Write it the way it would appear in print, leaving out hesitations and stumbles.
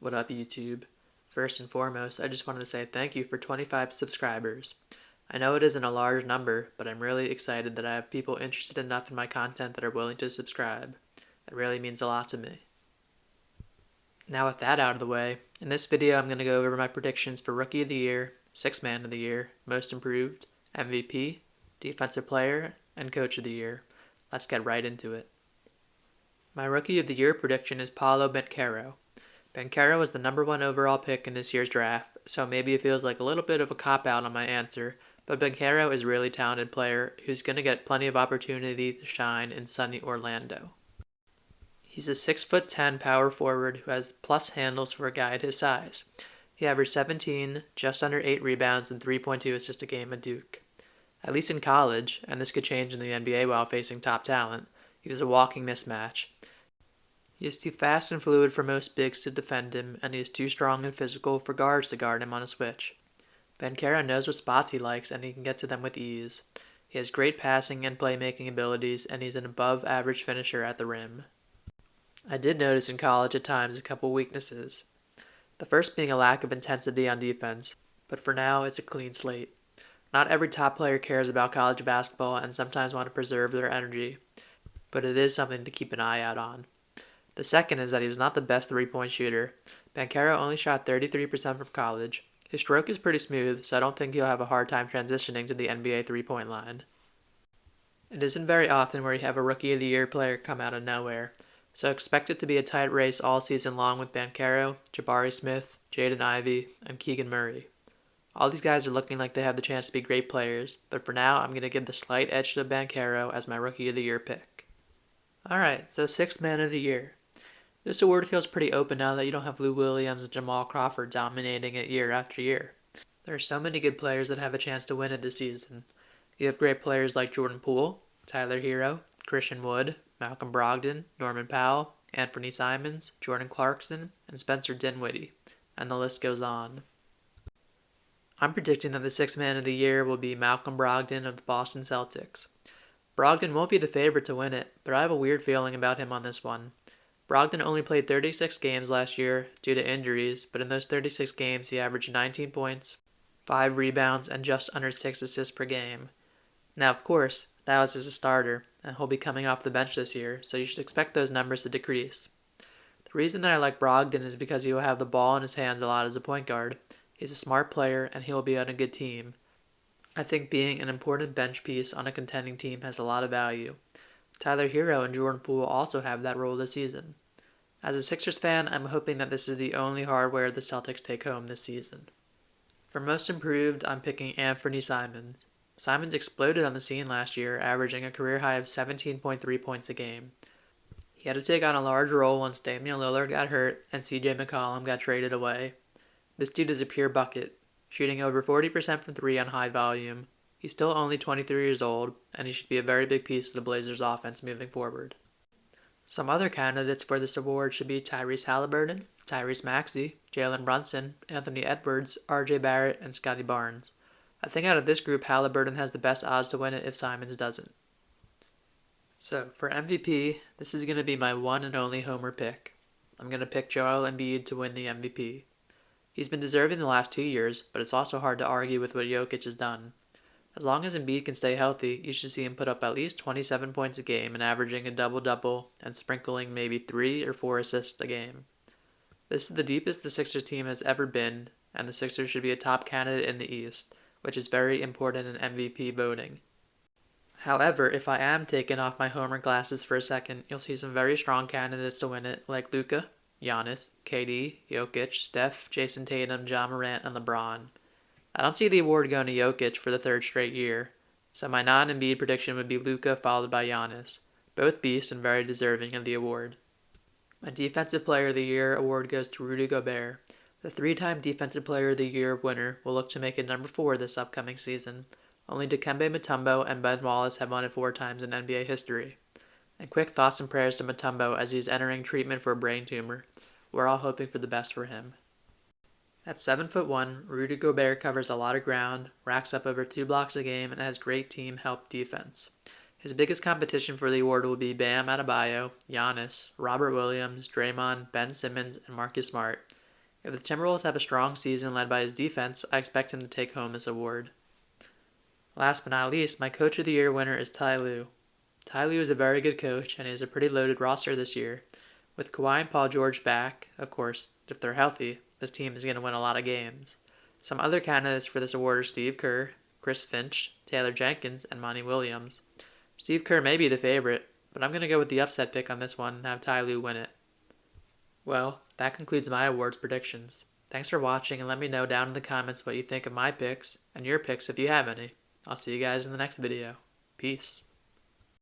What up, YouTube? First and foremost, I just wanted to say thank you for 25 subscribers. I know it isn't a large number, but I'm really excited that I have people interested enough in my content that are willing to subscribe. It really means a lot to me. Now with that out of the way, in this video I'm going to go over my predictions for Rookie of the Year, Sixth Man of the Year, Most Improved, MVP, Defensive Player, and Coach of the Year. Let's get right into it. My Rookie of the Year prediction is Paolo Banchero. Banchero was the #1 overall pick in this year's draft, so maybe it feels like a little bit of a cop-out on my answer, but Banchero is a really talented player who's going to get plenty of opportunity to shine in sunny Orlando. He's a 6'10" power forward who has plus handles for a guy at his size. He averaged 17, just under 8 rebounds, and 3.2 assists a game at Duke. At least in college, and this could change in the NBA while facing top talent, he was a walking mismatch. He is too fast and fluid for most bigs to defend him, and he is too strong and physical for guards to guard him on a switch. Banchero knows what spots he likes, and he can get to them with ease. He has great passing and playmaking abilities, and he's an above-average finisher at the rim. I did notice in college at times a couple weaknesses. The first being a lack of intensity on defense, but for now it's a clean slate. Not every top player cares about college basketball and sometimes want to preserve their energy, but it is something to keep an eye out on. The second is that he was not the best three-point shooter. Banchero only shot 33% from college. His stroke is pretty smooth, so I don't think he'll have a hard time transitioning to the NBA three-point line. It isn't very often where you have a Rookie of the Year player come out of nowhere, so expect it to be a tight race all season long with Banchero, Jabari Smith, Jaden Ivey, and Keegan Murray. All these guys are looking like they have the chance to be great players, but for now I'm going to give the slight edge to Banchero as my Rookie of the Year pick. Alright, so Sixth Man of the Year. This award feels pretty open now that you don't have Lou Williams and Jamal Crawford dominating it year after year. There are so many good players that have a chance to win it this season. You have great players like Jordan Poole, Tyler Hero, Christian Wood, Malcolm Brogdon, Norman Powell, Anthony Simons, Jordan Clarkson, and Spencer Dinwiddie, and the list goes on. I'm predicting that the Sixth Man of the Year will be Malcolm Brogdon of the Boston Celtics. Brogdon won't be the favorite to win it, but I have a weird feeling about him on this one. Brogdon only played 36 games last year due to injuries, but in those 36 games he averaged 19 points, 5 rebounds, and just under 6 assists per game. Now, of course, that was as a starter, and he'll be coming off the bench this year, so you should expect those numbers to decrease. The reason that I like Brogdon is because he will have the ball in his hands a lot as a point guard. He's a smart player, and he will be on a good team. I think being an important bench piece on a contending team has a lot of value. Tyler Hero and Jordan Poole also have that role this season. As a Sixers fan, I'm hoping that this is the only hardware the Celtics take home this season. For Most Improved, I'm picking Anthony Simons. Simons exploded on the scene last year, averaging a career high of 17.3 points a game. He had to take on a large role once Damian Lillard got hurt and CJ McCollum got traded away. This dude is a pure bucket, shooting over 40% from 3 on high volume. He's still only 23 years old, and he should be a very big piece of the Blazers' offense moving forward. Some other candidates for this award should be Tyrese Halliburton, Tyrese Maxey, Jalen Brunson, Anthony Edwards, RJ Barrett, and Scotty Barnes. I think out of this group, Halliburton has the best odds to win it if Simons doesn't. So, for MVP, this is going to be my one and only homer pick. I'm going to pick Joel Embiid to win the MVP. He's been deserving the last 2 years, but it's also hard to argue with what Jokic has done. As long as Embiid can stay healthy, you should see him put up at least 27 points a game and averaging a double-double and sprinkling maybe 3 or 4 assists a game. This is the deepest the Sixers team has ever been, and the Sixers should be a top candidate in the East, which is very important in MVP voting. However, if I am taking off my homer glasses for a second, you'll see some very strong candidates to win it, like Luka, Giannis, KD, Jokic, Steph, Jason Tatum, Ja Morant, and LeBron. I don't see the award going to Jokic for the 3rd straight year, so my non-Embiid prediction would be Luka followed by Giannis, both beasts and very deserving of the award. My Defensive Player of the Year award goes to Rudy Gobert. The 3-time Defensive Player of the Year winner will look to make it #4 this upcoming season. Only Dikembe Mutombo and Ben Wallace have won it 4 times in NBA history. And quick thoughts and prayers to Mutombo as he is entering treatment for a brain tumor. We're all hoping for the best for him. At 7'1", Rudy Gobert covers a lot of ground, racks up over 2 blocks a game, and has great team help defense. His biggest competition for the award will be Bam Adebayo, Giannis, Robert Williams, Draymond, Ben Simmons, and Marcus Smart. If the Timberwolves have a strong season led by his defense, I expect him to take home this award. Last but not least, my Coach of the Year winner is Ty Lue. Ty Lue is a very good coach, and he has a pretty loaded roster this year. With Kawhi and Paul George back, of course, if they're healthy, this team is going to win a lot of games. Some other candidates for this award are Steve Kerr, Chris Finch, Taylor Jenkins, and Monty Williams. Steve Kerr may be the favorite, but I'm going to go with the upset pick on this one and have Ty Lue win it. Well, that concludes my awards predictions. Thanks for watching, and let me know down in the comments what you think of my picks and your picks if you have any. I'll see you guys in the next video. Peace.